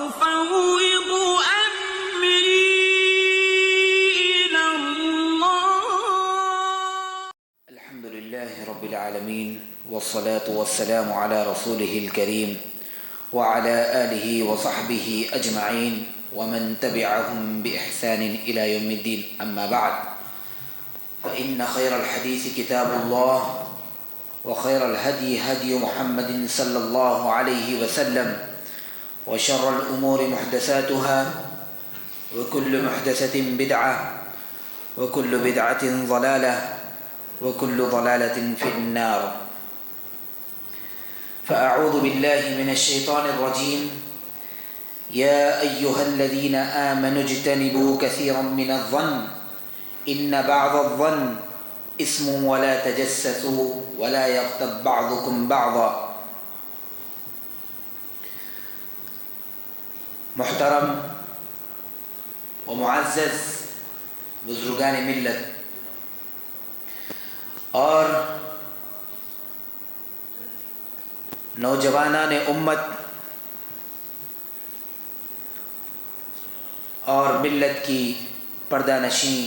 وأفوض أمري إلى الله. الحمد لله رب العالمين والصلاة والسلام على رسوله الكريم وعلى آله وصحبه أجمعين ومن تبعهم بإحسان إلى يوم الدين. أما بعد، فإن خير الحديث كتاب الله وخير الهدي هدي محمد صلى الله عليه وسلم وشر الأمور محدثاتها وكل محدثة بدعة وكل بدعة ضلالة وكل ضلالة في النار. فأعوذ بالله من الشيطان الرجيم. يا أيها الذين آمنوا اجتنبوا كثيرا من الظن إن بعض الظن اسم ولا تجسسوا ولا يغتب بعضكم بعضا. محترم و معزز بزرگان ملت اور نوجوانان امت اور ملت کی پردہ نشین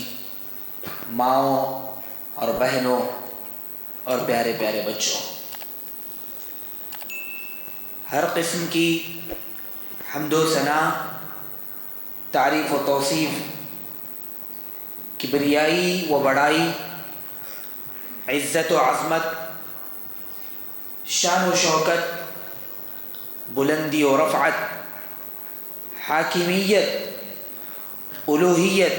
ماؤں اور بہنوں اور پیارے پیارے بچوں، ہر قسم کی حمد و ثنا، تعریف و توصیف، کبریائی و بڑائی، عزت و عظمت، شان و شوکت، بلندی و رفعت، حاکمیت، الوہیت،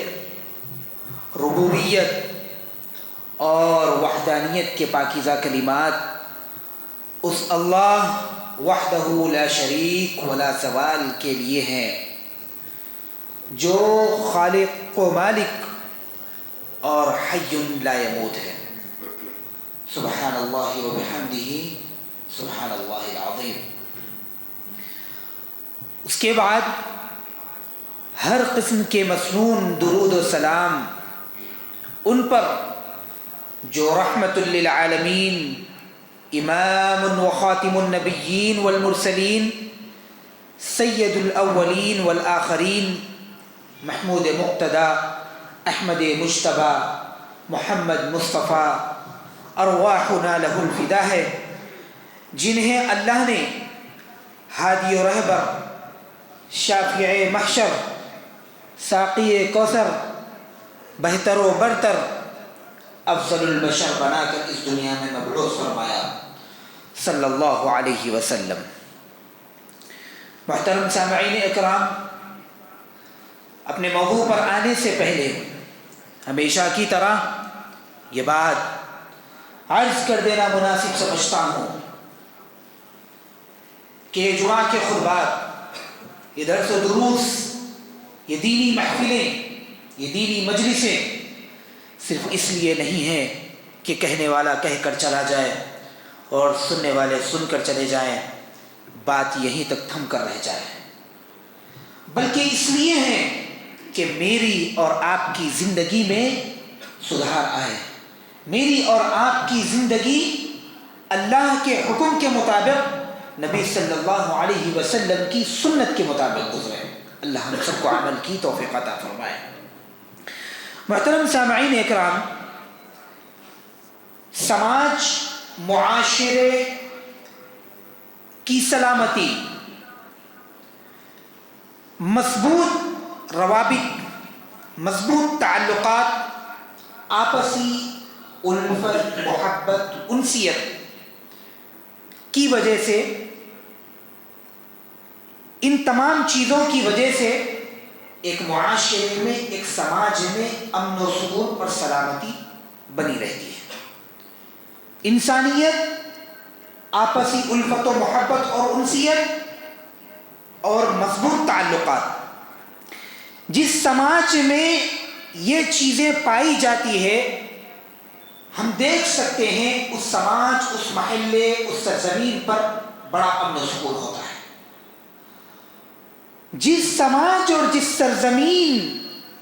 ربوبیت اور وحدانیت کے پاکیزہ کلمات اس اللہ وحدہ لا شریک ولا سوال کے لیے ہیں، جو خالق و مالک اور حی لا یموت ہے۔ سبحان اللہ و بحمدہ سبحان اللہ العظیم۔ اس کے بعد ہر قسم کے مسنون درود و سلام ان پر جو رحمت للعالمین، امام و خاتم النبیین والمرسلین، سید الاولین والآخرین، محمود مقتدی، احمد مجتبی، محمد مصطفیٰ، ارواحنا لہ الفدا ہے، جنہیں اللہ نے ہادی و رہبر، شافع محشر، ساقی کوثر، بہتر و برتر، افضل البشر بنا کر اس دنیا میں مبعوث فرمایا صلی اللہ علیہ وسلم۔ محترم سامعین اکرام، اپنے موضوع پر آنے سے پہلے ہمیشہ کی طرح یہ بات عرض کر دینا مناسب سمجھتا ہوں کہ جمعہ کے خطبات، یہ درس و دروس، یہ دینی محفلیں، یہ دینی مجلسیں صرف اس لیے نہیں ہیں کہ کہنے والا کہہ کر چلا جائے اور سننے والے سن کر چلے جائیں، بات یہیں تک تھم کر رہ جائے، بلکہ اس لیے ہیں کہ میری اور آپ کی زندگی میں سدھار آئے، میری اور آپ کی زندگی اللہ کے حکم کے مطابق، نبی صلی اللہ علیہ وسلم کی سنت کے مطابق گزرے۔ اللہ ہم سب کو عمل کی توفیق عطا فرمائے۔ محترم سامعین اکرام، سماج، معاشرے کی سلامتی، مضبوط روابط، مضبوط تعلقات، آپسی الفت، محبت، انسیت کی وجہ سے، ان تمام چیزوں کی وجہ سے ایک معاشرے میں، ایک سماج میں امن و سکون اور سلامتی بنی رہتی ہے۔ انسانیت، آپسی الفت و محبت اور انسیت اور مضبوط تعلقات، جس سماج میں یہ چیزیں پائی جاتی ہے، ہم دیکھ سکتے ہیں اس سماج، اس محلے، اس سرزمین پر بڑا امن و سکون ہوتا ہے۔ جس سماج اور جس سرزمین،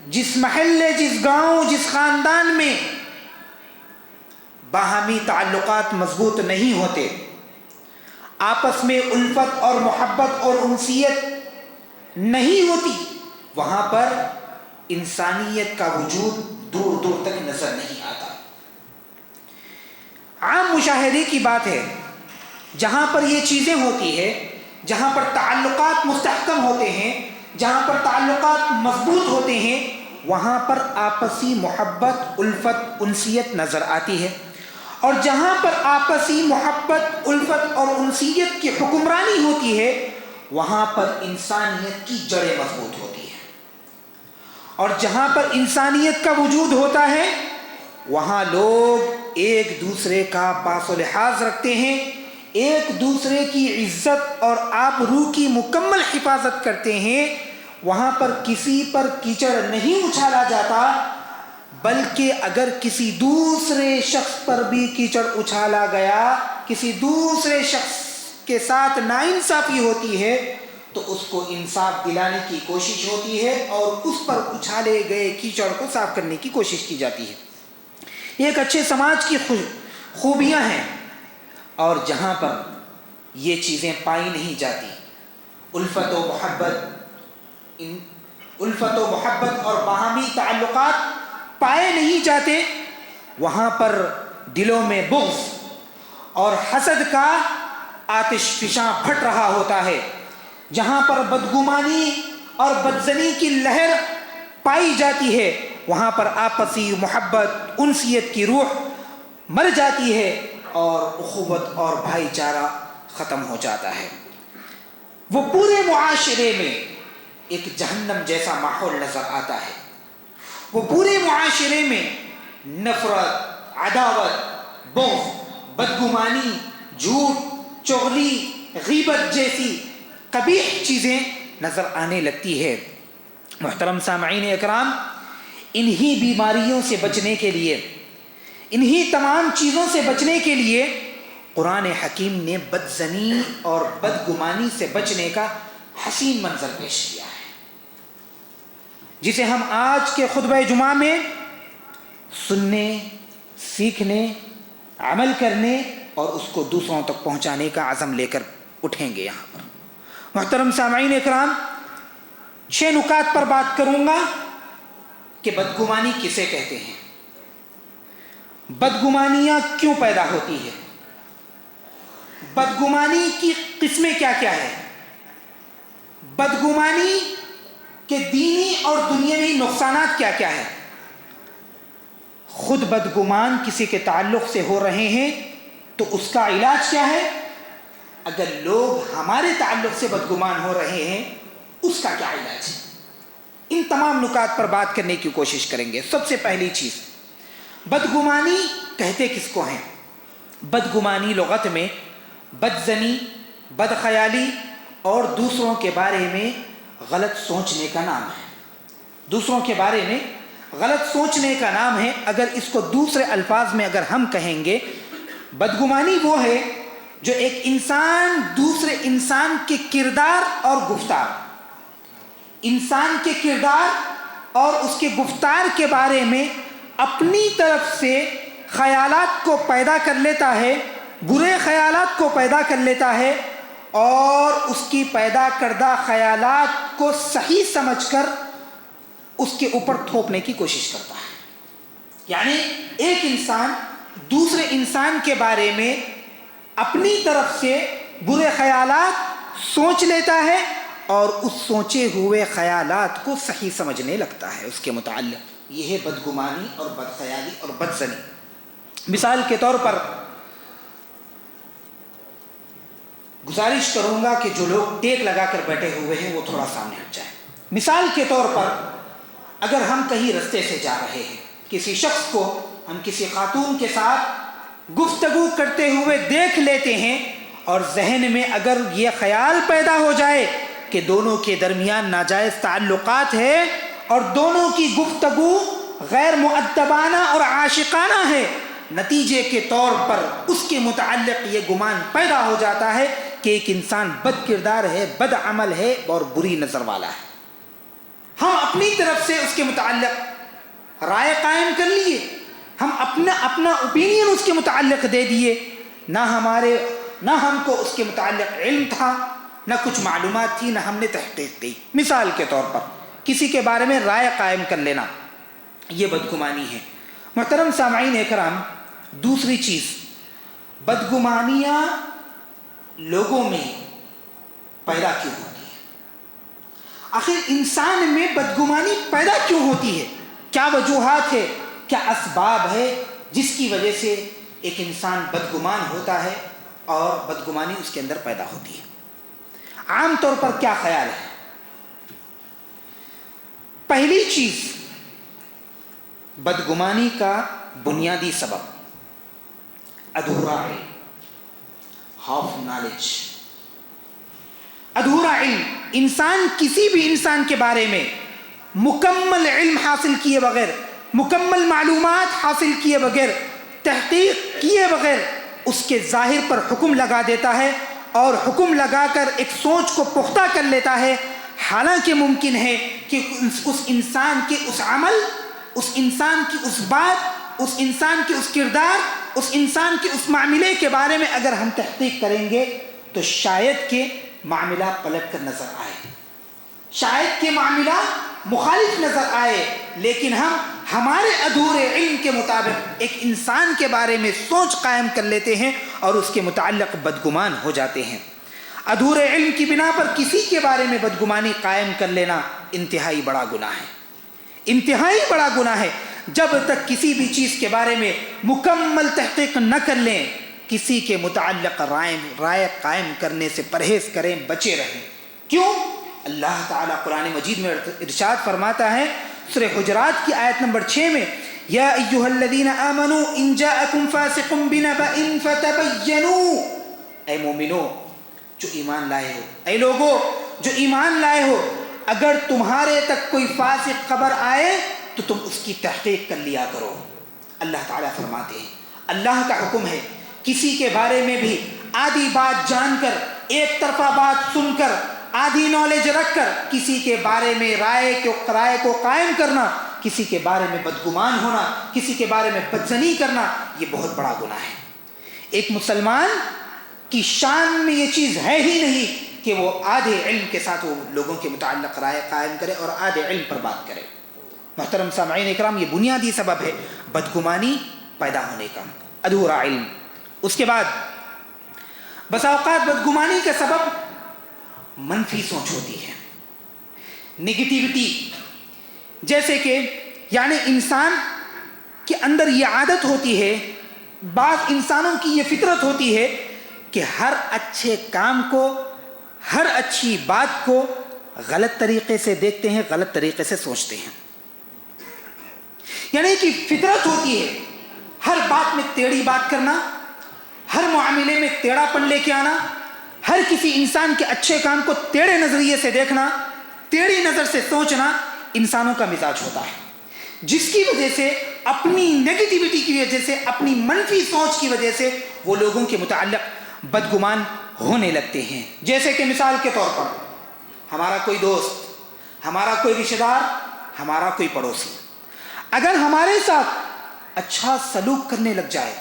جس محلے، جس گاؤں، جس خاندان میں باہمی تعلقات مضبوط نہیں ہوتے، آپس میں الفت اور محبت اور انسیت نہیں ہوتی وہاں پر انسانیت کا وجود دور دور تک نظر نہیں آتا۔ عام مشاہدے کی بات ہے، جہاں پر یہ چیزیں ہوتی ہے، جہاں پر تعلقات مستحکم ہوتے ہیں، جہاں پر تعلقات مضبوط ہوتے ہیں، وہاں پر آپسی محبت، الفت، انسیت نظر آتی ہے، اور جہاں پر آپسی محبت، الفت اور انسیت کی حکمرانی ہوتی ہے وہاں پر انسانیت کی جڑیں مضبوط ہوتی ہیں، اور جہاں پر انسانیت کا وجود ہوتا ہے وہاں لوگ ایک دوسرے کا پاس و لحاظ رکھتے ہیں، ایک دوسرے کی عزت اور آبرو کی مکمل حفاظت کرتے ہیں، وہاں پر کسی پر کیچڑ نہیں اچھالا جاتا، بلکہ اگر کسی دوسرے شخص پر بھی کیچڑ اچھالا گیا، کسی دوسرے شخص کے ساتھ ناانصافی ہوتی ہے تو اس کو انصاف دلانے کی کوشش ہوتی ہے اور اس پر اچھالے گئے کیچڑ کو صاف کرنے کی کوشش کی جاتی ہے۔ یہ ایک اچھے سماج کی خوبیاں ہیں، اور جہاں پر یہ چیزیں پائی نہیں جاتی، الفت و محبت اور باہمی تعلقات پائے نہیں جاتے، وہاں پر دلوں میں بغض اور حسد کا آتش فشاں پھٹ رہا ہوتا ہے، جہاں پر بدگمانی اور بدظنی کی لہر پائی جاتی ہے وہاں پر آپسی محبت، انسیت کی روح مر جاتی ہے اور اخوت اور بھائی چارہ ختم ہو جاتا ہے۔ وہ پورے معاشرے میں ایک جہنم جیسا ماحول نظر آتا ہے، وہ پورے معاشرے میں نفرت، عداوت، بغض، بدگمانی، جھوٹ، چغلی، غیبت جیسی قبیح چیزیں نظر آنے لگتی ہے۔ محترم سامعین اکرام، انہی بیماریوں سے بچنے کے لیے، انہی تمام چیزوں سے بچنے کے لیے قرآن حکیم نے بدظنی اور بدگمانی سے بچنے کا حسین منظر پیش کیا ہے، جسے ہم آج کے خطبہ جمعہ میں سننے، سیکھنے، عمل کرنے اور اس کو دوسروں تک پہنچانے کا عزم لے کر اٹھیں گے۔ یہاں پر محترم سامعین اکرام، 6 نکات پر بات کروں گا کہ بدگمانی کسے کہتے ہیں، بدگمانیاں کیوں پیدا ہوتی ہے، بدگمانی کی قسمیں کیا کیا ہے، بدگمانی کے دینی اور دنیاوی نقصانات کیا کیا ہے، خود بدگمان کسی کے تعلق سے ہو رہے ہیں تو اس کا علاج کیا ہے، اگر لوگ ہمارے تعلق سے بدگمان ہو رہے ہیں اس کا کیا علاج ہے، ان تمام نکات پر بات کرنے کی کوشش کریں گے۔ سب سے پہلی چیز، بدگمانی کہتے کس کو ہیں؟ بدگمانی لغت میں بدظنی، بدخیالی اور دوسروں کے بارے میں غلط سوچنے کا نام ہے، دوسروں کے بارے میں غلط سوچنے کا نام ہے۔ اگر اس کو دوسرے الفاظ میں اگر ہم کہیں گے، بدگمانی وہ ہے جو ایک انسان دوسرے انسان کے کردار اور گفتار، انسان کے کردار اور اس کے گفتار کے بارے میں اپنی طرف سے خیالات کو پیدا کر لیتا ہے، برے خیالات کو پیدا کر لیتا ہے اور اس کی پیدا کردہ خیالات کو صحیح سمجھ کر اس کے اوپر تھوپنے کی کوشش کرتا ہے۔ یعنی ایک انسان دوسرے انسان کے بارے میں اپنی طرف سے برے خیالات سوچ لیتا ہے اور اس سوچے ہوئے خیالات کو صحیح سمجھنے لگتا ہے اس کے متعلق۔ یہ ہے بدگمانی اور بدخیالی اور بدظنی۔ مثال کے طور پر گزارش کروں گا کہ جو لوگ ٹیک لگا کر بیٹھے ہوئے ہیں وہ تھوڑا سامنے ہٹ جائیں۔ مثال کے طور پر اگر ہم کہیں رستے سے جا رہے ہیں، کسی شخص کو ہم کسی خاتون کے ساتھ گفتگو کرتے ہوئے دیکھ لیتے ہیں اور ذہن میں اگر یہ خیال پیدا ہو جائے کہ دونوں کے درمیان ناجائز تعلقات ہے اور دونوں کی گفتگو غیر مؤدبانہ اور عاشقانہ ہے، نتیجے کے طور پر اس کے متعلق یہ گمان پیدا ہو جاتا ہے کہ ایک انسان بد کردار ہے، بد عمل ہے اور بری نظر والا ہے۔ ہم اپنی طرف سے اس کے متعلق رائے قائم کر لیے، ہم اپنا اوپینین اس کے متعلق دے دیے، نہ ہم کو اس کے متعلق علم تھا، نہ کچھ معلومات تھی، نہ ہم نے تحقیق کی۔ مثال کے طور پر کسی کے بارے میں رائے قائم کر لینا، یہ بدگمانی ہے۔ محترم سامعین اکرام، دوسری چیز، بدگمانیاں لوگوں میں پیدا کیوں ہوتی ہے؟ آخر انسان میں بدگمانی پیدا کیوں ہوتی ہے؟ کیا وجوہات ہے، کیا اسباب ہے جس کی وجہ سے ایک انسان بدگمان ہوتا ہے اور بدگمانی اس کے اندر پیدا ہوتی ہے؟ عام طور پر کیا خیال ہے؟ پہلی چیز، بدگمانی کا بنیادی سبب ادھورا علم، ہاف نالج۔ ادھورا علم، انسان کسی بھی انسان کے بارے میں مکمل علم حاصل کیے بغیر، مکمل معلومات حاصل کیے بغیر، تحقیق کیے بغیر اس کے ظاہر پر حکم لگا دیتا ہے اور حکم لگا کر ایک سوچ کو پختہ کر لیتا ہے، حالانکہ ممکن ہے کہ اس انسان کے اس عمل، اس انسان کی اس بات، اس انسان کے اس کردار، اس انسان کے اس معاملے کے بارے میں اگر ہم تحقیق کریں گے تو شاید کہ معاملہ پلٹ کر نظر آئے، شاید کہ معاملہ مخالف نظر آئے، لیکن ہم ہمارے ادھورے علم کے مطابق ایک انسان کے بارے میں سوچ قائم کر لیتے ہیں اور اس کے متعلق بدگمان ہو جاتے ہیں۔ ادھورے علم کی بنا پر کسی کے بارے میں بدگمانی قائم کر لینا انتہائی بڑا گناہ ہے، انتہائی بڑا گناہ ہے۔ جب تک کسی بھی چیز کے بارے میں مکمل تحقیق نہ کر لیں، کسی کے متعلق رائے قائم کرنے سے پرہیز کریں، بچے رہیں۔ کیوں؟ اللہ تعالیٰ قرآن مجید میں ارشاد فرماتا ہے سورہ حجرات کی آیت نمبر 6 میں، یا ایھا الذین آمنوا ان جاءکم فاسق بنبأ فتبینوا، اے مومنو جو ایمان لائے ہو، اے لوگو جو ایمان لائے ہو، اگر تمہارے تک کوئی فاسق خبر آئے تو تم اس کی تحقیق کر لیا کرو۔ اللہ تعالیٰ فرماتے ہیں، اللہ کا حکم ہے کسی کے بارے میں بھی آدھی بات جان کر، ایک طرفہ بات سن کر، آدھی نالج رکھ کر کسی کے بارے میں رائے کو قائم کرنا، کسی کے بارے میں بدگمان ہونا، کسی کے بارے میں بدظنی کرنا، یہ بہت بڑا گناہ ہے۔ ایک مسلمان کی شان میں یہ چیز ہے ہی نہیں کہ وہ آدھے علم کے ساتھ وہ لوگوں کے متعلق رائے قائم کرے اور آدھے علم پر بات کرے۔ محترم سامعین اکرام، یہ بنیادی سبب ہے بدگمانی پیدا ہونے کا، ادھورا علم۔ اس کے بعد بسا اوقات بدگمانی کا سبب منفی سوچ ہوتی ہے، نگیٹیوٹی، جیسے کہ یعنی انسان کے اندر یہ عادت ہوتی ہے، بعض انسانوں کی یہ فطرت ہوتی ہے کہ ہر اچھے کام کو، ہر اچھی بات کو غلط طریقے سے دیکھتے ہیں، غلط طریقے سے سوچتے ہیں۔ یعنی کہ فطرت ہوتی ہے ہر بات میں ٹیڑھی بات کرنا، ہر معاملے میں ٹیڑھا پن لے کے آنا، ہر کسی انسان کے اچھے کام کو ٹیڑھے نظریے سے دیکھنا، ٹیڑھی نظر سے سوچنا انسانوں کا مزاج ہوتا ہے، جس کی وجہ سے اپنی نیگیٹیوٹی کی وجہ سے، اپنی منفی سوچ کی وجہ سے وہ لوگوں کے متعلق بدگمان ہونے لگتے ہیں۔ جیسے کہ مثال کے طور پر ہمارا کوئی دوست، ہمارا کوئی رشتہ دار، ہمارا کوئی پڑوسی اگر ہمارے ساتھ اچھا سلوک کرنے لگ جائے،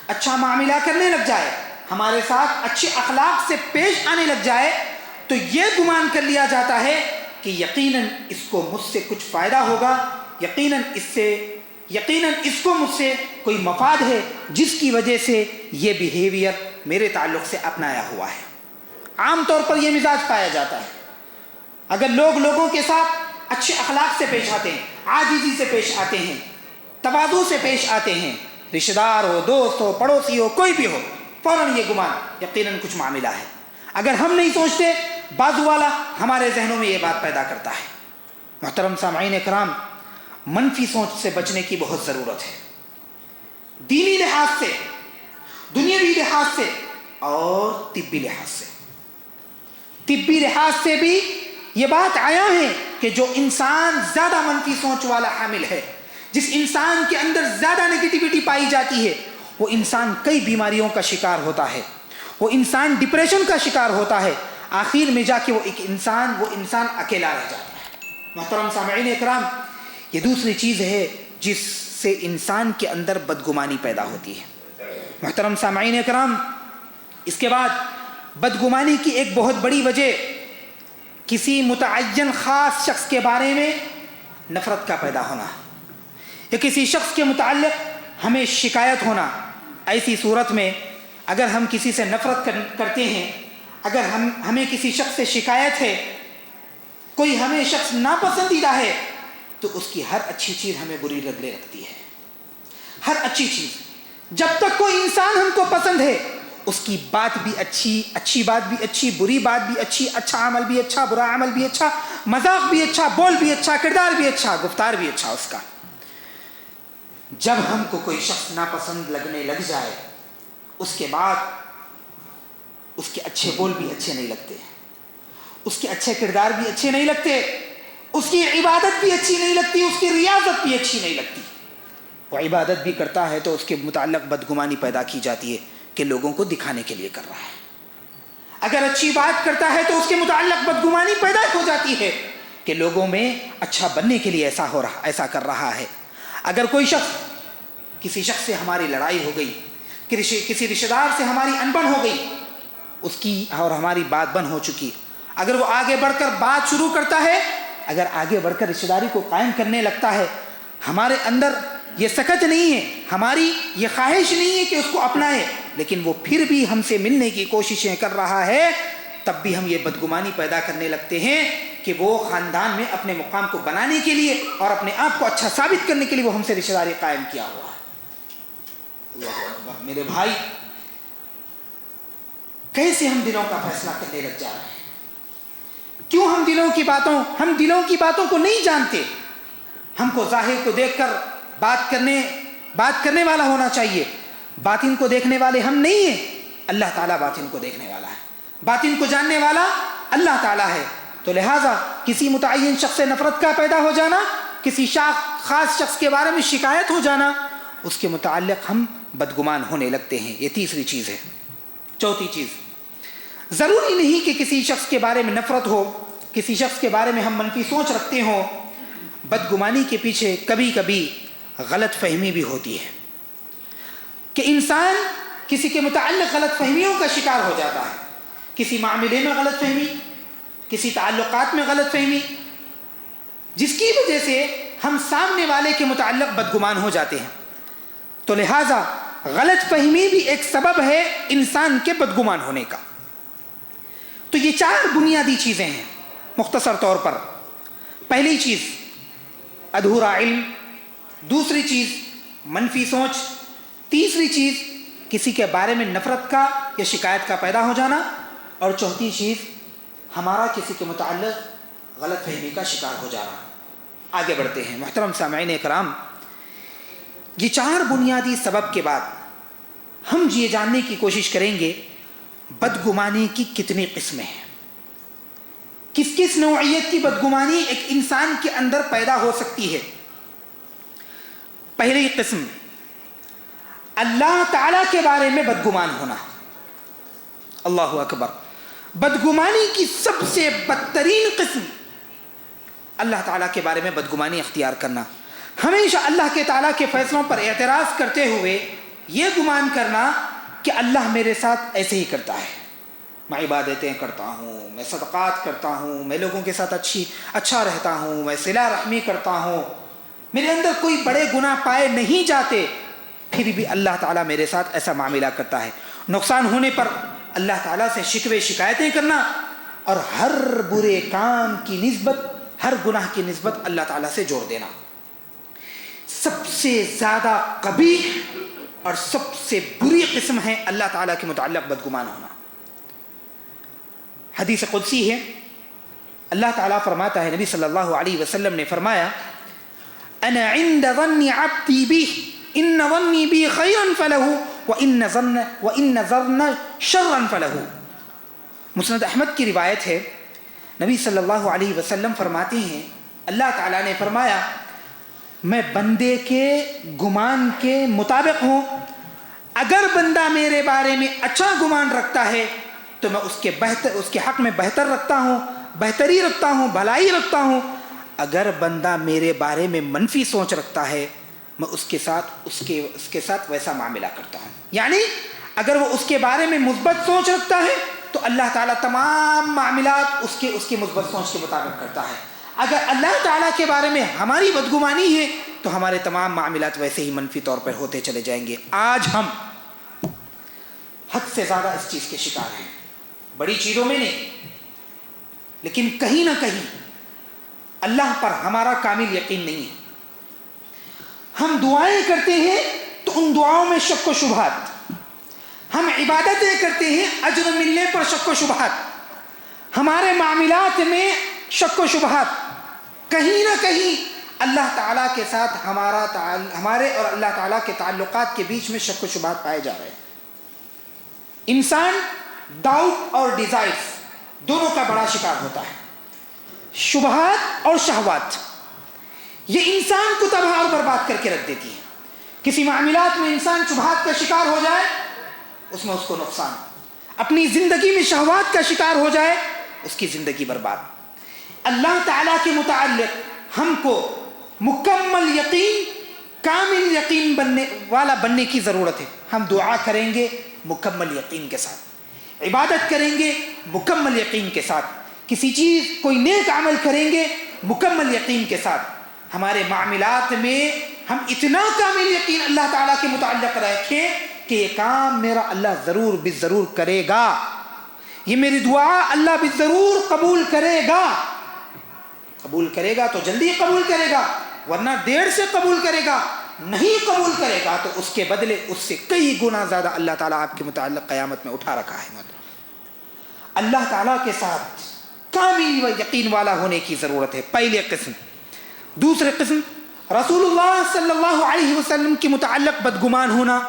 اچھا معاملہ کرنے لگ جائے، ہمارے ساتھ اچھے اخلاق سے پیش آنے لگ جائے، تو یہ گمان کر لیا جاتا ہے کہ یقیناً اس کو مجھ سے کچھ فائدہ ہوگا، یقیناً اس کو مجھ سے کوئی مفاد ہے، جس کی وجہ سے یہ بیہیویئر میرے تعلق سے اپنایا ہوا ہے۔ عام طور پر یہ مزاج پایا جاتا ہے۔ اگر لوگوں کے ساتھ اچھے اخلاق سے پیش آتے ہیں، عاجزی سے پیش آتے ہیں، تواضع سے پیش آتے ہیں، رشتہ دار ہو، دوست ہو، پڑوسی ہو، کوئی بھی ہو، فوراً یہ گمان یقیناً کچھ معاملہ ہے۔ اگر ہم نہیں سوچتے، بازو والا ہمارے ذہنوں میں یہ بات پیدا کرتا ہے۔ محترم سامعین اکرام، منفی سوچ سے بچنے کی بہت ضرورت ہے، دینی لحاظ سے، دنیاوی لحاظ سے اور طبی لحاظ سے۔ طبی لحاظ سے بھی یہ بات آیا ہے کہ جو انسان زیادہ منفی سوچ والا حامل ہے، جس انسان کے اندر زیادہ نگیٹیوٹی پائی جاتی ہے، وہ انسان کئی بیماریوں کا شکار ہوتا ہے، وہ انسان ڈپریشن کا شکار ہوتا ہے، آخر میں جا کے وہ انسان اکیلا رہ جاتا ہے۔ محترم سامعین اکرام، یہ دوسری چیز ہے جس سے انسان کے اندر بدگمانی پیدا ہوتی ہے۔ محترم سامعین اکرام، اس کے بعد بدگمانی کی ایک بہت بڑی وجہ کسی متعین خاص شخص کے بارے میں نفرت کا پیدا ہونا یا کسی شخص کے متعلق ہمیں شکایت ہونا. ایسی صورت میں اگر ہم کسی سے نفرت کرتے ہیں، اگر ہمیں کسی شخص سے شکایت ہے، کوئی ہمیں شخص ناپسندیدہ ہے، تو اس کی ہر اچھی چیز ہمیں بری لگنے لگتی ہے. ہر اچھی چیز، جب تک کوئی انسان ہم کو پسند ہے، اس کی بات بھی اچھی، اچھی بات بھی اچھی، بری بات بھی اچھی، اچھا عمل بھی اچھا، برا عمل بھی اچھا، مذاق بھی اچھا، بول بھی اچھا، کردار بھی اچھا، گفتار بھی اچھا اس کا. جب ہم کو کوئی شخص ناپسند لگنے لگ جائے، اس کے بعد اس کے اچھے بول بھی اچھے نہیں لگتے، اس کے اچھے کردار بھی اچھے نہیں لگتے، اس کی عبادت بھی اچھی نہیں لگتی، اس کی ریاضت بھی اچھی نہیں لگتی. وہ عبادت بھی کرتا ہے تو اس کے متعلق بدگمانی پیدا کی جاتی ہے کہ لوگوں کو دکھانے کے لیے کر رہا ہے. اگر اچھی بات کرتا ہے تو اس کے متعلق بدگمانی پیدا ہو جاتی ہے کہ لوگوں میں اچھا بننے کے لیے ایسا کر رہا ہے. اگر کوئی شخص، کسی شخص سے ہماری لڑائی ہو گئی، کسی رشتہ دار سے ہماری انبن ہو گئی، اس کی اور ہماری بات بن ہو چکی، اگر وہ آگے بڑھ کر بات شروع کرتا ہے، اگر آگے بڑھ کر رشتہ داری کو قائم کرنے لگتا ہے، ہمارے اندر یہ سکت نہیں ہے، ہماری یہ خواہش نہیں ہے کہ اس کو اپنائے، لیکن وہ پھر بھی ہم سے ملنے کی کوششیں کر رہا ہے، تب بھی ہم یہ بدگمانی پیدا کرنے لگتے ہیں کہ وہ خاندان میں اپنے مقام کو بنانے کے لیے اور اپنے آپ کو اچھا ثابت کرنے کے لیے وہ ہم سے رشتہ داری قائم کیا ہوا ہے. اللہ اکبر. میرے بھائی، کیسے ہم دلوں کا فیصلہ کرنے لگ جا رہے ہیں؟ کیوں ہم دلوں کی باتوں کو نہیں جانتے؟ ہم کو ظاہر کو دیکھ کر بات کرنے والا ہونا چاہیے. باطن کو دیکھنے والے ہم نہیں ہیں، اللہ تعالیٰ باطن کو دیکھنے والا ہے، باطن کو جاننے والا اللہ تعالیٰ ہے. تو لہٰذا کسی متعین شخص سے نفرت کا پیدا ہو جانا، کسی خاص شخص کے بارے میں شکایت ہو جانا، اس کے متعلق ہم بدگمان ہونے لگتے ہیں. یہ تیسری چیز ہے. چوتھی چیز، ضروری نہیں کہ کسی شخص کے بارے میں نفرت ہو، کسی شخص کے بارے میں ہم منفی سوچ رکھتے ہوں. بدگمانی کے پیچھے کبھی کبھی غلط فہمی بھی ہوتی ہے کہ انسان کسی کے متعلق غلط فہمیوں کا شکار ہو جاتا ہے. کسی معاملے میں غلط فہمی، کسی تعلقات میں غلط فہمی، جس کی وجہ سے ہم سامنے والے کے متعلق بدگمان ہو جاتے ہیں. تو لہٰذا غلط فہمی بھی ایک سبب ہے انسان کے بدگمان ہونے کا. تو یہ 4 بنیادی چیزیں ہیں مختصر طور پر. پہلی چیز ادھورا علم، دوسری چیز منفی سوچ، تیسری چیز کسی کے بارے میں نفرت کا یا شکایت کا پیدا ہو جانا، اور چوتھی چیز ہمارا کسی کے متعلق غلط فہمی کا شکار ہو جانا. آگے بڑھتے ہیں. محترم سامعین کرام، یہ 4 بنیادی سبب کے بعد ہم یہ جاننے کی کوشش کریں گے بدگمانی کی کتنی قسمیں ہیں، کس نوعیت کی بدگمانی ایک انسان کے اندر پیدا ہو سکتی ہے. پہلی قسم، اللہ تعالیٰ کے بارے میں بدگمان ہونا. اللہ اکبر. بدگمانی کی سب سے بدترین قسم اللہ تعالیٰ کے بارے میں بدگمانی اختیار کرنا. ہمیشہ اللہ کے تعالیٰ کے فیصلوں پر اعتراض کرتے ہوئے یہ گمان کرنا کہ اللہ میرے ساتھ ایسے ہی کرتا ہے. میں عبادتیں کرتا ہوں، میں صدقات کرتا ہوں، میں لوگوں کے ساتھ اچھا رہتا ہوں، میں صلہ رحمی کرتا ہوں، میرے اندر کوئی بڑے گناہ پائے نہیں جاتے، پھر بھی اللہ تعالیٰ میرے ساتھ ایسا معاملہ کرتا ہے. نقصان ہونے پر اللہ تعالیٰ سے شکوے شکایتیں کرنا، اور ہر برے کام کی نسبت، ہر گناہ کی نسبت اللہ تعالیٰ سے جوڑ دینا. سب سے زیادہ قبیح اور سب سے بری قسم ہے اللہ تعالیٰ کے متعلق بدگمان ہونا. حدیث قدسی ہے، اللہ تعالیٰ فرماتا ہے، نبی صلی اللہ علیہ وسلم نے فرمایا، انا عند ظن عبدی بی ان ظنی بی خیرا فلہ وان ظن شرا فلہ. مسند احمد کی روایت ہے، نبی صلی اللہ علیہ وسلم فرماتے ہیں، اللہ تعالیٰ نے فرمایا، میں بندے کے گمان کے مطابق ہوں. اگر بندہ میرے بارے میں اچھا گمان رکھتا ہے تو میں اس کے حق میں بہتر رکھتا ہوں، بہتری رکھتا ہوں، بھلائی رکھتا ہوں. اگر بندہ میرے بارے میں منفی سوچ رکھتا ہے، میں اس کے ساتھ ویسا معاملہ کرتا ہوں. یعنی اگر وہ اس کے بارے میں مثبت سوچ رکھتا ہے تو اللہ تعالیٰ تمام معاملات اس کے مثبت سوچ کے مطابق کرتا ہے. اگر اللہ تعالیٰ کے بارے میں ہماری بدگمانی ہے تو ہمارے تمام معاملات ویسے ہی منفی طور پر ہوتے چلے جائیں گے. آج ہم حد سے زیادہ اس چیز کے شکار ہیں, بڑی چیزوں میں نہیں, لیکن کہیں نہ کہیں اللہ پر ہمارا کامل یقین نہیں ہے. ہم دعائیں کرتے ہیں تو ان دعاؤں میں شک و شبہات, ہم عبادتیں کرتے ہیں اجر ملنے پر شک و شبہات, ہمارے معاملات میں شک و شبہات, کہیں نہ کہیں اللہ تعالیٰ کے ساتھ ہمارے اور اللہ تعالیٰ کے تعلقات کے بیچ میں شک و شبہات پائے جا رہے ہیں. انسان ڈاؤٹ اور ڈیزائرز دونوں کا بڑا شکار ہوتا ہے. شبہات اور شہوات یہ انسان کو تباہ اور برباد کر کے رکھ دیتی ہے. کسی معاملات میں انسان شبہات کا شکار ہو جائے اس میں اس کو نقصان, اپنی زندگی میں شہوات کا شکار ہو جائے اس کی زندگی برباد. اللہ تعالیٰ کے متعلق ہم کو مکمل یقین, کامل یقین بننے کی ضرورت ہے. ہم دعا کریں گے مکمل یقین کے ساتھ, عبادت کریں گے مکمل یقین کے ساتھ, کسی چیز کوئی نیک عمل کریں گے مکمل یقین کے ساتھ. ہمارے معاملات میں ہم اتنا کامل یقین اللہ تعالیٰ کے متعلق رکھیں کہ یہ کام میرا اللہ ضرور بالضرور کرے گا, یہ میری دعا اللہ بالضرور قبول کرے گا. قبول کرے گا تو جلدی قبول کرے گا, ورنہ دیر سے قبول کرے گا. نہیں قبول کرے گا تو اس کے بدلے اس سے کئی گنا زیادہ اللہ تعالیٰ آپ کے متعلق قیامت میں اٹھا رکھا ہے. اللہ تعالیٰ کے ساتھ کامل و یقین والا ہونے کی ضرورت ہے, پہلی قسم. دوسری قسم رسول اللہ صلی اللہ علیہ وسلم کے متعلق بدگمان ہونا.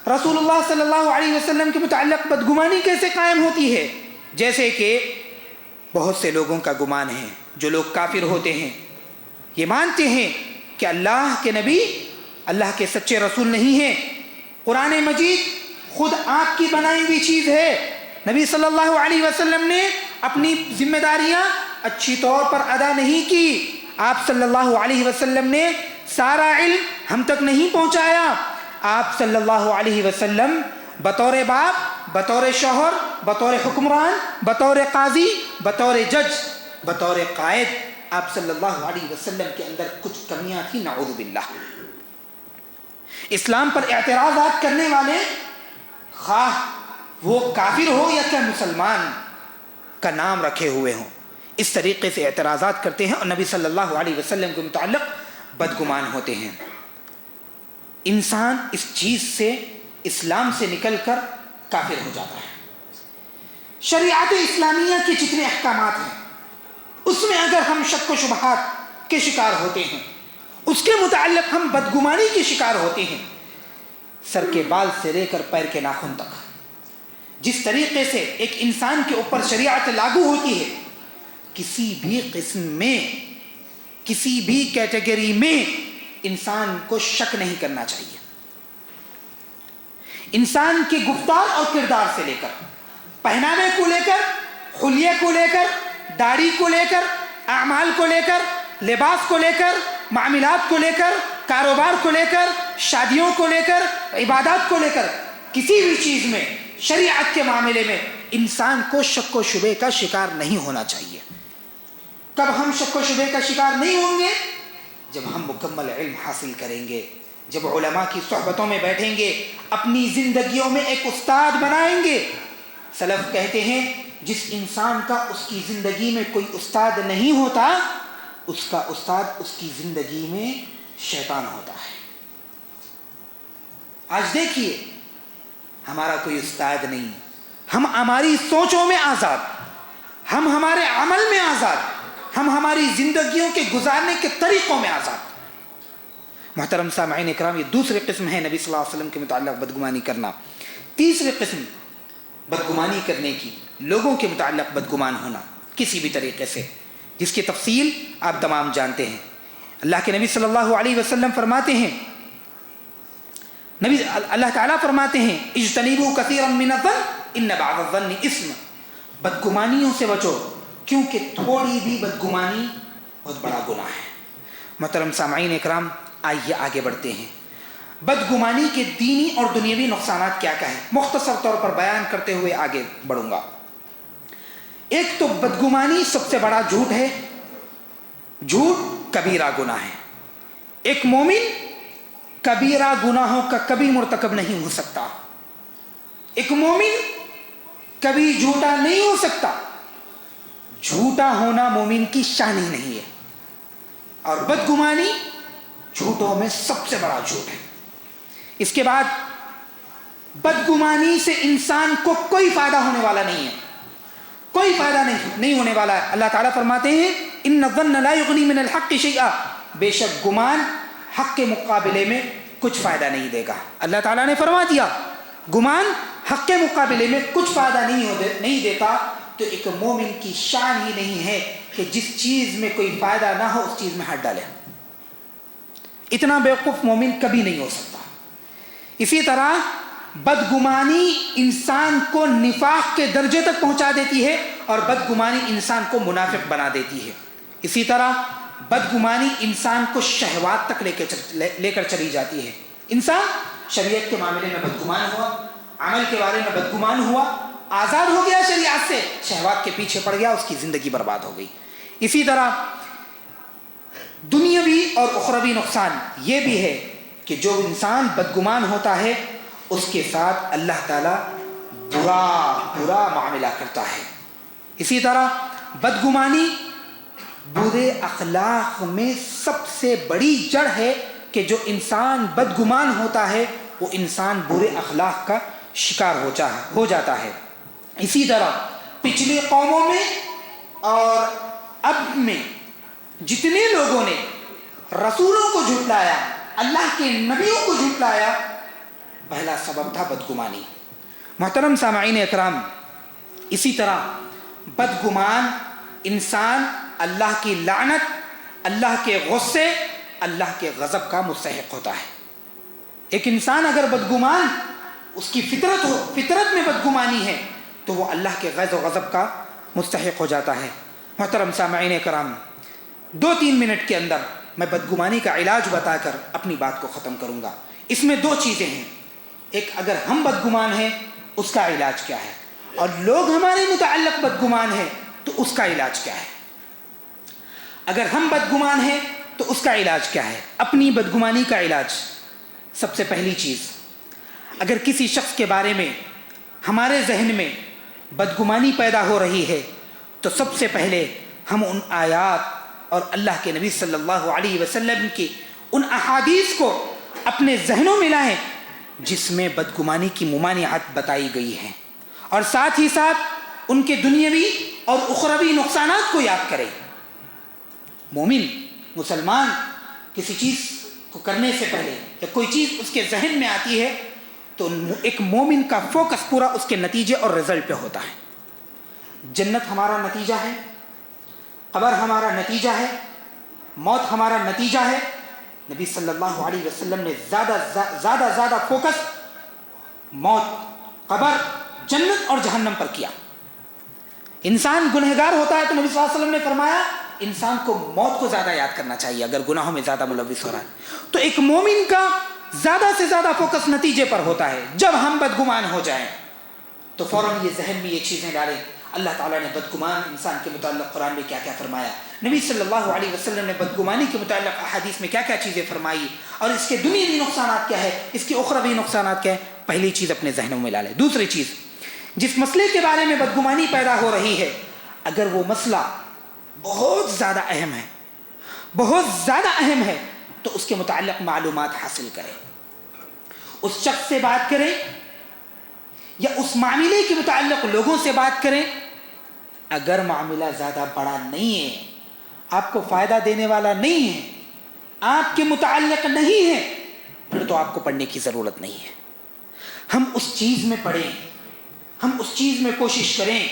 رسول اللہ صلی اللہ علیہ وسلم کے متعلق بدگمانی کیسے قائم ہوتی ہے؟ جیسے کہ بہت سے لوگوں کا گمان ہے, جو لوگ کافر ہوتے ہیں یہ مانتے ہیں کہ اللہ کے نبی اللہ کے سچے رسول نہیں ہیں. قرآن مجید خود آپ کی بنائی ہوئی چیز ہے. نبی صلی اللہ علیہ وسلم نے اپنی ذمہ داریاں اچھی طور پر ادا نہیں کی. آپ صلی اللہ علیہ وسلم نے سارا علم ہم تک نہیں پہنچایا. آپ صلی اللہ علیہ وسلم بطور باپ, بطور شوہر, بطور حکمران, بطور قاضی, بطور جج, بطور قائد, آپ صلی اللہ علیہ وسلم کے اندر کچھ کمیاں تھیں, نعوذ باللہ. اسلام پر اعتراضات کرنے والے خواہ وہ کافر ہو یا کہ مسلمان کا نام رکھے ہوئے ہوں, اس طریقے سے اعتراضات کرتے ہیں اور نبی صلی اللہ علیہ وسلم کے متعلق بدگمان ہوتے ہیں. انسان اس چیز سے, اسلام سے نکل کر کافر ہو جاتا ہے. شریعت اسلامیہ کے جتنے احکامات ہیں اس میں اگر ہم شک و شبہات کے شکار ہوتے ہیں, اس کے متعلق ہم بدگمانی کے شکار ہوتے ہیں, سر کے بال سے لے کر پیر کے ناخن تک جس طریقے سے ایک انسان کے اوپر شریعت لاگو ہوتی ہے, کسی بھی قسم میں, کسی بھی کیٹیگری میں انسان کو شک نہیں کرنا چاہیے. انسان کے گفتار اور کردار سے لے کر, پہناوے کو لے کر, حلیے کو لے کر, داڑھی کو لے کر, اعمال کو لے کر, لباس کو لے کر, معاملات کو لے کر, کاروبار کو لے کر, شادیوں کو لے کر, عبادات کو لے کر, کسی بھی چیز میں شریعت کے معاملے میں انسان کو شک و شبے کا شکار نہیں ہونا چاہیے. کب ہم شک و شبے کا شکار نہیں ہوں گے؟ جب ہم مکمل علم حاصل کریں گے, جب علماء کی صحبتوں میں بیٹھیں گے, اپنی زندگیوں میں ایک استاد بنائیں گے. سلف کہتے ہیں جس انسان کا اس کی زندگی میں کوئی استاد نہیں ہوتا, اس کا استاد اس کی زندگی میں شیطان ہوتا ہے. آج دیکھیے ہمارا کوئی استاد نہیں, ہم ہماری سوچوں میں آزاد, ہم ہمارے عمل میں آزاد, ہم ہماری زندگیوں کے گزارنے کے طریقوں میں آزاد. محترم سامعین اکرام, یہ دوسری قسم ہے نبی صلی اللہ علیہ وسلم کے متعلق بدگمانی کرنا. تیسری قسم بدگمانی کرنے کی, لوگوں کے متعلق بدگمان ہونا کسی بھی طریقے سے, جس کی تفصیل آپ تمام جانتے ہیں. اللہ کے نبی صلی اللہ علیہ وسلم فرماتے ہیں, اللہ تعالیٰ فرماتے ہیں اجتنبوا کثیرا من الظن ان بعض الظن اثم. بدگمانیوں سے بچو کیونکہ تھوڑی بھی بدگمانی بہت بڑا گناہ ہے. محترم سامعین اکرام, آئیے آگے بڑھتے ہیں. بدگمانی کے دینی اور دنیاوی نقصانات کیا کیا ہیں، مختصر طور پر بیان کرتے ہوئے آگے بڑھوں گا۔ ایک تو بدگمانی سب سے بڑا جھوٹ ہے، جھوٹ کبیرہ گناہ ہے۔ ایک مومن کبیرہ گناہوں کا کبھی مرتکب نہیں ہو سکتا، ایک مومن کبھی جھوٹا نہیں ہو سکتا، جھوٹا ہونا مومن کی شان ہی نہیں ہے، اور بدگمانی جھوٹوں میں سب سے بڑا جھوٹ ہے۔ اس کے بعد بدگمانی سے انسان کو کوئی فائدہ ہونے والا نہیں ہے، کوئی فائدہ نہیں ہونے والا ہے۔ اللہ تعالیٰ فرماتے ہیں ان الظن لا یغنی من الحق شیئا، بے شک گمان حق کے مقابلے میں کچھ فائدہ نہیں دے گا۔ اللہ تعالیٰ نے فرما دیا گمان حق کے مقابلے میں کچھ فائدہ نہیں دیتا، تو ایک مومن کی شان ہی نہیں ہے کہ جس چیز میں کوئی فائدہ نہ ہو اس چیز میں ہاتھ ڈالے، اتنا بیوقوف مومن کبھی نہیں ہو سکتا۔ اسی طرح بدگمانی انسان کو نفاق کے درجے تک پہنچا دیتی ہے، اور بدگمانی انسان کو منافق بنا دیتی ہے۔ اسی طرح بدگمانی انسان کو شہوات تک لے کر چلی جاتی ہے۔ انسان شریعت کے معاملے میں بدگمان ہوا، عمل کے بارے میں بدگمان ہوا، آزاد ہو گیا شریعت سے، شہوات کے پیچھے پڑ گیا، اس کی زندگی برباد ہو گئی۔ اسی طرح دنیاوی اور اخروی نقصان یہ بھی ہے کہ جو انسان بدگمان ہوتا ہے اس کے ساتھ اللہ تعالیٰ برا معاملہ کرتا ہے۔ اسی طرح بدگمانی برے اخلاق میں سب سے بڑی جڑ ہے کہ جو انسان بدگمان ہوتا ہے وہ انسان برے اخلاق کا شکار ہو جاتا ہے۔ اسی طرح پچھلی قوموں میں اور اب میں جتنے لوگوں نے رسولوں کو جھٹلایا، اللہ کے نبیوں کو جھٹلایا، پہلا سبب تھا بدگمانی۔ محترم سامعین اکرام، اسی طرح بدگمان انسان اللہ کی لعنت، اللہ کے غصے، اللہ کے غضب کا مستحق ہوتا ہے۔ ایک انسان اگر بدگمان، اس کی فطرت میں بدگمانی ہے تو وہ اللہ کے غضب و غضب کا مستحق ہو جاتا ہے۔ محترم سامعین کرام، 2-3 منٹ کے اندر میں بدگمانی کا علاج بتا کر اپنی بات کو ختم کروں گا۔ اس میں 2 چیزیں ہیں، ایک اگر ہم بدگمان ہیں اس کا علاج کیا ہے، اور لوگ ہمارے متعلق بدگمان ہیں تو اس کا علاج کیا ہے۔ اگر ہم بدگمان ہیں تو اس کا علاج کیا ہے؟ اپنی بدگمانی کا علاج، سب سے پہلی چیز، اگر کسی شخص کے بارے میں ہمارے ذہن میں بدگمانی پیدا ہو رہی ہے تو سب سے پہلے ہم ان آیات اور اللہ کے نبی صلی اللہ علیہ وسلم کی ان احادیث کو اپنے ذہنوں میں لائیں جس میں بدگمانی کی ممانعت بتائی گئی ہے، اور ساتھ ہی ساتھ ان کے دنیاوی اور اخروی نقصانات کو یاد کریں۔ مومن مسلمان کسی چیز کو کرنے سے پہلے یا کوئی چیز اس کے ذہن میں آتی ہے تو ایک مومن کا فوکس پورا اس کے نتیجے اور رزلٹ پہ ہوتا ہے۔ جنت ہمارا نتیجہ ہے، قبر ہمارا نتیجہ ہے، موت ہمارا نتیجہ ہے۔ نبی صلی اللہ علیہ وسلم نے زیادہ فوکس موت، قبر، جنت اور جہنم پر کیا۔ انسان گنہگار ہوتا ہے تو نبی صلی اللہ علیہ وسلم نے فرمایا انسان کو موت کو زیادہ یاد کرنا چاہیے اگر گناہوں میں زیادہ ملوث ہو رہا ہے۔ تو ایک مومن کا زیادہ سے زیادہ فوکس نتیجے پر ہوتا ہے۔ جب ہم بدگمان ہو جائیں تو فوراً یہ ذہن میں یہ چیزیں ڈالیں، اللہ تعالیٰ نے بدگمان انسان کے متعلق قرآن میں کیا کیا فرمایا، نبی صلی اللہ علیہ وسلم نے بدگمانی کے متعلق احادیث میں کیا کیا چیزیں فرمائی، اور اس کے دنیاوی نقصانات کیا ہے، اس کے اخروی نقصانات کیا ہے، پہلی چیز اپنے ذہنوں میں لا لیں۔ دوسری چیز، جس مسئلے کے بارے میں بدگمانی پیدا ہو رہی ہے اگر وہ مسئلہ بہت زیادہ اہم ہے تو اس کے متعلق معلومات حاصل کریں، اس شخص سے بات کریں یا اس معاملے کے متعلق لوگوں سے بات کریں۔ اگر معاملہ زیادہ بڑا نہیں ہے، آپ کو فائدہ دینے والا نہیں ہے، آپ کے متعلق نہیں ہے، پھر تو آپ کو پڑھنے کی ضرورت نہیں ہے۔ ہم اس چیز میں پڑھیں، ہم اس چیز میں کوشش کریں،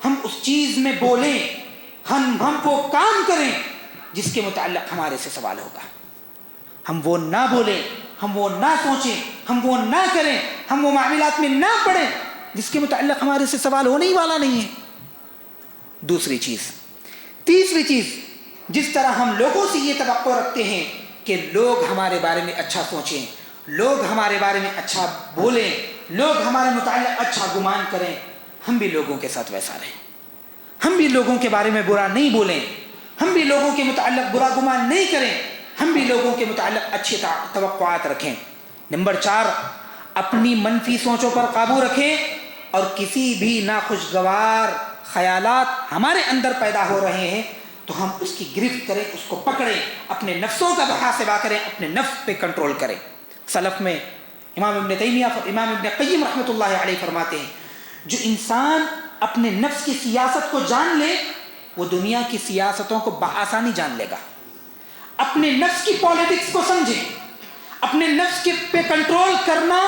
ہم اس چیز میں بولیں، ہم وہ کام کریں جس کے متعلق ہمارے سے سوال ہوگا۔ ہم وہ نہ بولیں، ہم وہ نہ سوچیں، ہم وہ نہ کریں، ہم وہ معاملات میں نہ پڑیں جس کے متعلق ہمارے سے سوال ہونے ہی والا نہیں ہے۔ دوسری چیز، تیسری چیز، جس طرح ہم لوگوں سے یہ توقع رکھتے ہیں کہ لوگ ہمارے بارے میں اچھا سوچیں، لوگ ہمارے بارے میں اچھا بولیں، لوگ ہمارے متعلق اچھا گمان کریں، ہم بھی لوگوں کے ساتھ ویسا رہیں، ہم بھی لوگوں کے بارے میں برا نہیں بولیں، ہم بھی لوگوں کے متعلق برا گمان نہیں کریں، ہم بھی لوگوں کے متعلق اچھی توقعات رکھیں۔ نمبر 4، اپنی منفی سوچوں پر قابو رکھیں، اور کسی بھی ناخوشگوار خیالات ہمارے اندر پیدا ہو رہے ہیں تو ہم اس کی گرفت کریں، اس کو پکڑیں، اپنے نفسوں کا محاسبہ کریں، اپنے نفس پہ کنٹرول کریں۔ سلف میں امام ابن تیمیہ، امام ابن قیم رحمۃ اللہ علیہ فرماتے ہیں، جو انسان اپنے نفس کی سیاست کو جان لے وہ دنیا کی سیاستوں کو بآسانی جان لے گا۔ اپنے نفس کی پالیٹکس کو سمجھیں، اپنے نفس کے پہ کنٹرول کرنا،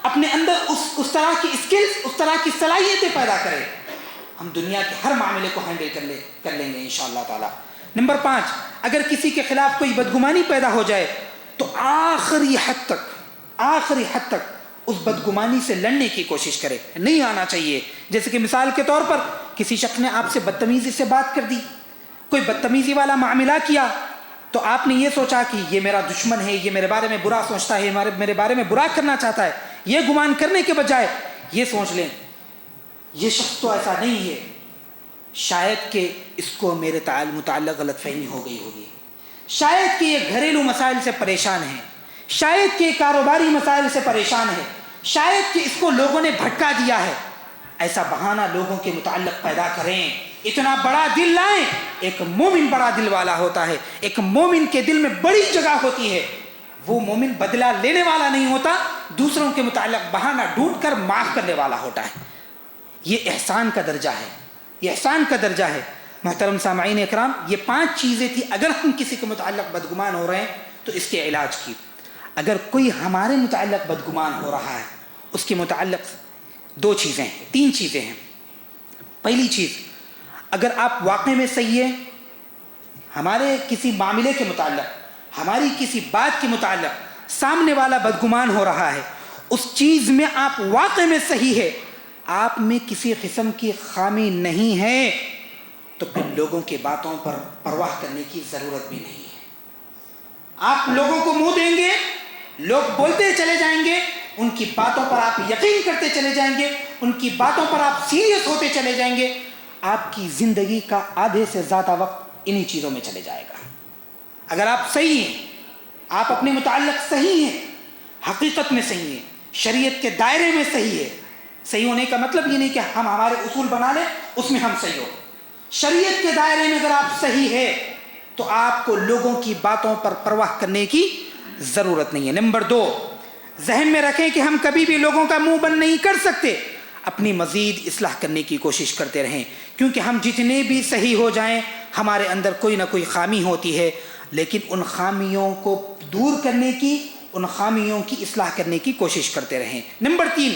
اپنے اندر اس طرح کی اسکلز، اس طرح کی صلاحیتیں پیدا کریں، ہم دنیا کے ہر معاملے کو ہینڈل کر لیں گے انشاءاللہ تعالی۔ نمبر 5، اگر کسی کے خلاف کوئی بدگمانی پیدا ہو جائے تو آخری حد تک اس بدگمانی سے لڑنے کی کوشش کرے، نہیں آنا چاہیے۔ جیسے کہ مثال کے طور پر کسی شخص نے آپ سے بدتمیزی سے بات کر دی، کوئی بدتمیزی والا معاملہ کیا، تو آپ نے یہ سوچا کہ یہ میرا دشمن ہے، یہ میرے بارے میں برا سوچتا ہے، میرے بارے میں برا کرنا چاہتا ہے، یہ گمان کرنے کے بجائے یہ سوچ لیں یہ شخص تو ایسا نہیں ہے، شاید کہ اس کو میرے متعلق غلط فہمی ہو گئی ہوگی، شاید کہ یہ گھریلو مسائل سے پریشان ہے، شاید کہ کاروباری مسائل سے پریشان ہے، شاید کہ اس کو لوگوں نے بھٹکا دیا ہے۔ ایسا بہانہ لوگوں کے متعلق پیدا کریں، اتنا بڑا دل لائیں۔ ایک مومن بڑا دل والا ہوتا ہے، ایک مومن کے دل میں بڑی جگہ ہوتی ہے، وہ مومن بدلہ لینے والا نہیں ہوتا، دوسروں کے متعلق بہانہ ڈھونڈ کر معاف کرنے والا ہوتا ہے۔ یہ احسان کا درجہ ہے، یہ احسان کا درجہ ہے۔ محترم سامعین اکرام، یہ 5 چیزیں تھی۔ اگر ہم کسی کے متعلق بدگمان ہو رہے ہیں تو اس کے علاج کی، اگر کوئی ہمارے متعلق بدگمان ہو رہا ہے اس کے متعلق 3 چیزیں ہیں۔ پہلی چیز، اگر آپ واقع میں صحیح ہیں، ہمارے کسی معاملے کے متعلق، ہماری کسی بات کے متعلق سامنے والا بدگمان ہو رہا ہے، اس چیز میں آپ واقع میں صحیح ہے، آپ میں کسی قسم کی خامی نہیں ہے، تو پھر لوگوں کی باتوں پر پرواہ کرنے کی ضرورت بھی نہیں ہے۔ آپ لوگوں کو منہ دیں گے، لوگ بولتے چلے جائیں گے، ان کی باتوں پر آپ یقین کرتے چلے جائیں گے، ان کی باتوں پر آپ سیریس ہوتے چلے جائیں گے، آپ کی زندگی کا آدھے سے زیادہ وقت انہی چیزوں میں چلے جائے گا۔ اگر آپ صحیح ہیں، آپ اپنے متعلق صحیح ہیں، حقیقت میں صحیح ہیں، شریعت کے دائرے میں صحیح ہے، صحیح ہونے کا مطلب یہ نہیں کہ ہم ہمارے اصول بنا لیں اس میں ہم صحیح ہو، شریعت کے دائرے میں اگر آپ صحیح ہے تو آپ کو لوگوں کی باتوں پر پرواہ کرنے کی ضرورت نہیں ہے۔ نمبر 2، ذہن میں رکھیں کہ ہم کبھی بھی لوگوں کا منہ بند نہیں کر سکتے، اپنی مزید اصلاح کرنے کی کوشش کرتے رہیں، کیونکہ ہم جتنے بھی صحیح ہو جائیں ہمارے اندر کوئی نہ کوئی خامی ہوتی ہے، لیکن ان خامیوں کو دور کرنے کی، ان خامیوں کی اصلاح کرنے کی کوشش کرتے رہیں۔ نمبر 3،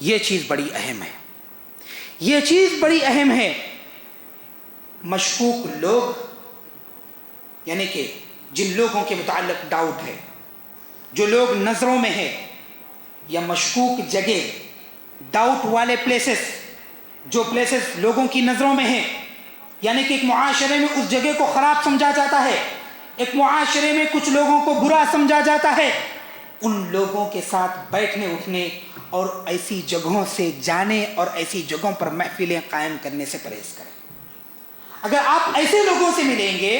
یہ چیز بڑی اہم ہے، یہ چیز بڑی اہم ہے، مشکوک لوگ، یعنی کہ جن لوگوں کے متعلق ڈاؤٹ ہے، جو لوگ نظروں میں ہے، یا مشکوک جگہ، ڈاؤٹ والے پلیسز، جو پلیسز لوگوں کی نظروں میں ہیں، یعنی کہ ایک معاشرے میں اس جگہ کو خراب سمجھا جاتا ہے، ایک معاشرے میں کچھ لوگوں کو برا سمجھا جاتا ہے، ان لوگوں کے ساتھ بیٹھنے اٹھنے اور ایسی جگہوں سے جانے اور ایسی جگہوں پر محفلیں قائم کرنے سے پرہیز کریں۔ اگر آپ ایسے لوگوں سے ملیں گے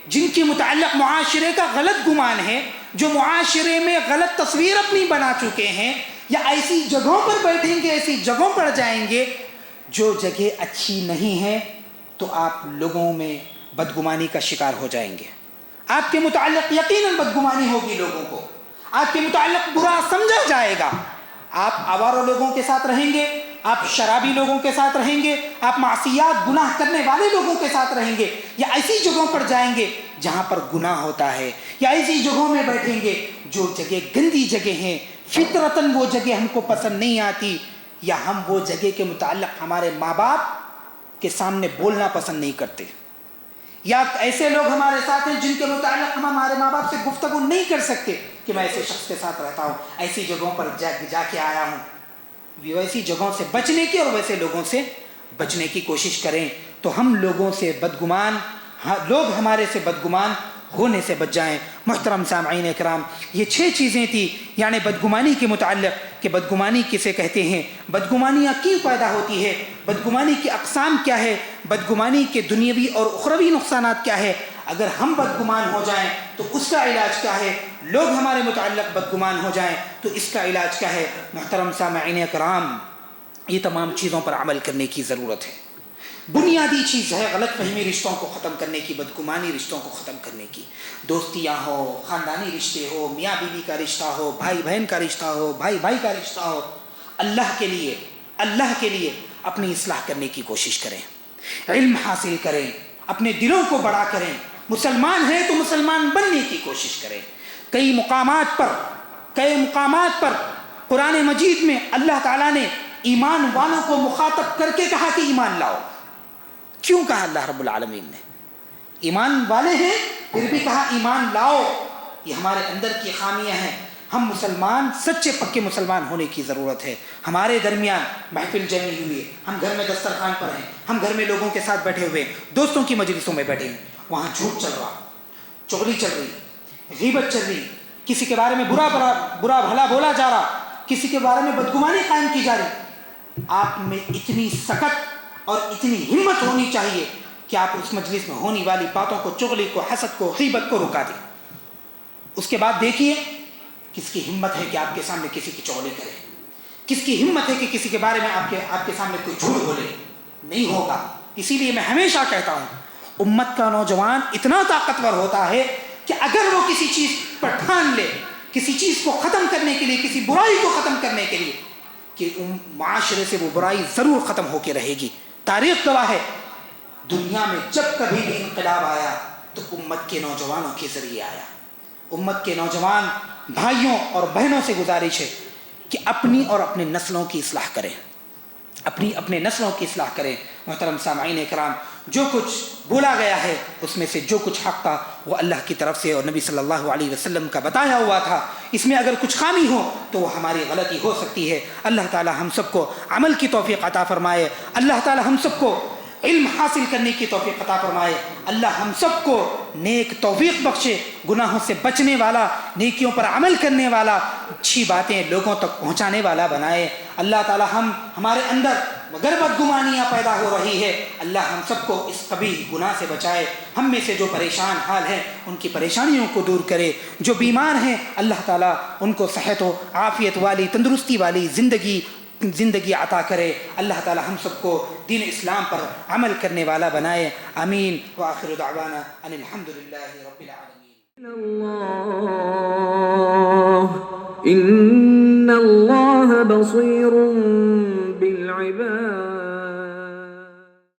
جن کے متعلق معاشرے کا غلط گمان ہے، جو معاشرے میں غلط تصویر اپنی بنا چکے ہیں، یا ایسی جگہوں پر بیٹھیں گے، ایسی جگہوں پر جائیں گے جو جگہ اچھی نہیں ہے، تو آپ لوگوں میں بدگمانی کا شکار ہو جائیں گے، آپ کے متعلق یقیناً بدگمانی ہوگی، لوگوں کو آپ کے متعلق برا سمجھا جائے گا، آپ آوارہ لوگوں کے ساتھ رہیں گے، آپ شرابی لوگوں کے ساتھ رہیں گے، آپ معصیات گناہ کرنے والے لوگوں کے ساتھ رہیں گے، یا ایسی جگہوں پر جائیں گے جہاں پر گناہ ہوتا ہے، یا ایسی جگہوں میں بیٹھیں گے جو جگہ گندی جگہ ہیں، فطرتاً وہ جگہ ہم کو پسند نہیں آتی، یا ہم وہ جگہ کے متعلق ہمارے ماں باپ کے سامنے بولنا پسند نہیں کرتے، یا ایسے لوگ ہمارے ساتھ ہیں جن کے متعلق ہم ہمارے ماں باپ سے گفتگو نہیں کر سکتے کہ میں ایسے شخص کے ساتھ رہتا ہوں، ایسی جگہوں پر جا کے آیا ہوں۔ ویسی جگہوں سے بچنے کی اور ویسے لوگوں سے بچنے کی کوشش کریں، تو ہم لوگوں سے بدگمان، لوگ ہمارے سے بدگمان ہونے سے بچ جائیں۔ محترم سامعین کرام، یہ 6 چیزیں تھیں یعنی بدگمانی کے متعلق کہ بدگمانی کسے کہتے ہیں، بدگمانیاں کیوں پیدا ہوتی ہے، بدگمانی کی اقسام کیا ہے، بدگمانی کے دنیاوی اور اخروی نقصانات کیا ہے، اگر ہم بدگمان ہو جائیں تو اس کا علاج کیا ہے، لوگ ہمارے متعلق بدگمان ہو جائیں تو اس کا علاج کیا ہے۔ محترم سامعین کرام، یہ تمام چیزوں پر عمل کرنے کی ضرورت ہے۔ بنیادی چیز ہے غلط فہمی رشتوں کو ختم کرنے کی، بدگمانی رشتوں کو ختم کرنے کی، دوستیاں ہو، خاندانی رشتے ہو، میاں بیوی کا رشتہ ہو، بھائی بہن کا رشتہ ہو، بھائی بھائی کا رشتہ ہو، اللہ کے لیے اپنی اصلاح کرنے کی کوشش کریں، علم حاصل کریں، اپنے دلوں کو بڑا کریں، مسلمان ہیں تو مسلمان بننے کی کوشش کریں۔ کئی مقامات پر قرآن مجید میں اللہ تعالیٰ نے ایمان والوں کو مخاطب کر کے کہا کہ ایمان لاؤ۔ کیوں کہا اللہ رب العالمین نے؟ ایمان والے ہیں پھر بھی کہا ایمان لاؤ۔ یہ ہمارے اندر کی خامیاں ہیں۔ ہم مسلمان سچے پکے مسلمان ہونے کی ضرورت ہے۔ ہمارے درمیان محفل جمی ہوئی ہے، ہم گھر میں دسترخوان پر ہیں، ہم گھر میں لوگوں کے ساتھ بیٹھے ہوئے، دوستوں کی مجلسوں میں بیٹھے ہیں، وہاں جھوٹ چل رہا، چغلی چل رہی، غیبت چل رہی، کسی کے بارے میں برا بھلا بولا جا رہا، کسی کے بارے میں بدگمانی قائم کی جا رہی۔ آپ میں اتنی سکت اور اتنی ہمت ہونی چاہیے کہ آپ اس مجلس میں ہونے والی باتوں کو، چغلی کو، حسد کو، غیبت کو رکا دیں۔ اس کے بعد دیکھیے کس کی ہمت ہے کہ آپ کے سامنے کسی کی چغلی کرے، کس کی ہمت ہے کہ کسی کے بارے میں آپ کے سامنے کوئی جھوٹ بولے۔ نہیں ہوگا۔ اسی لیے میں ہمیشہ کہتا ہوں امت کا نوجوان اتنا طاقتور ہوتا ہے کہ اگر وہ کسی چیز پر ٹھان لے، کسی چیز کو ختم کرنے کے لیے، کسی برائی کو ختم کرنے کے لیے، کہ معاشرے سے وہ برائی ضرور ختم ہو کے رہے گی۔ تاریخ گواہ ہے دنیا میں جب کبھی بھی انقلاب آیا تو امت کے نوجوانوں کے ذریعے آیا۔ امت کے نوجوان بھائیوں اور بہنوں سے گزارش ہے کہ اپنی اور اپنے نسلوں کی اصلاح کریں، اپنے نسلوں کی اصلاح کریں۔ محترم سامعین کرام، جو کچھ بولا گیا ہے اس میں سے جو کچھ حق تھا وہ اللہ کی طرف سے اور نبی صلی اللہ علیہ وسلم کا بتایا ہوا تھا۔ اس میں اگر کچھ خامی ہو تو وہ ہماری غلطی ہو سکتی ہے۔ اللہ تعالی ہم سب کو عمل کی توفیق عطا فرمائے، اللہ تعالی ہم سب کو علم حاصل کرنے کی توفیق عطا فرمائے، اللہ ہم سب کو نیک توفیق بخشے، گناہوں سے بچنے والا، نیکیوں پر عمل کرنے والا، اچھی باتیں لوگوں تک پہنچانے والا بنائے۔ اللہ تعالی ہمارے اندر مگر بدگمانیاں پیدا ہو رہی ہے، اللہ ہم سب کو اس قبیح گناہ سے بچائے۔ ہم میں سے جو پریشان حال ہیں ان کی پریشانیوں کو دور کرے، جو بیمار ہیں اللہ تعالیٰ ان کو صحت و عافیت والی، تندرستی والی زندگی عطا کرے۔ اللہ تعالیٰ ہم سب کو دین اسلام پر عمل کرنے والا بنائے۔ آمین۔ وآخر دعوانا ان الحمدللہ رب العالمین۔ إن الله بصير بالعباد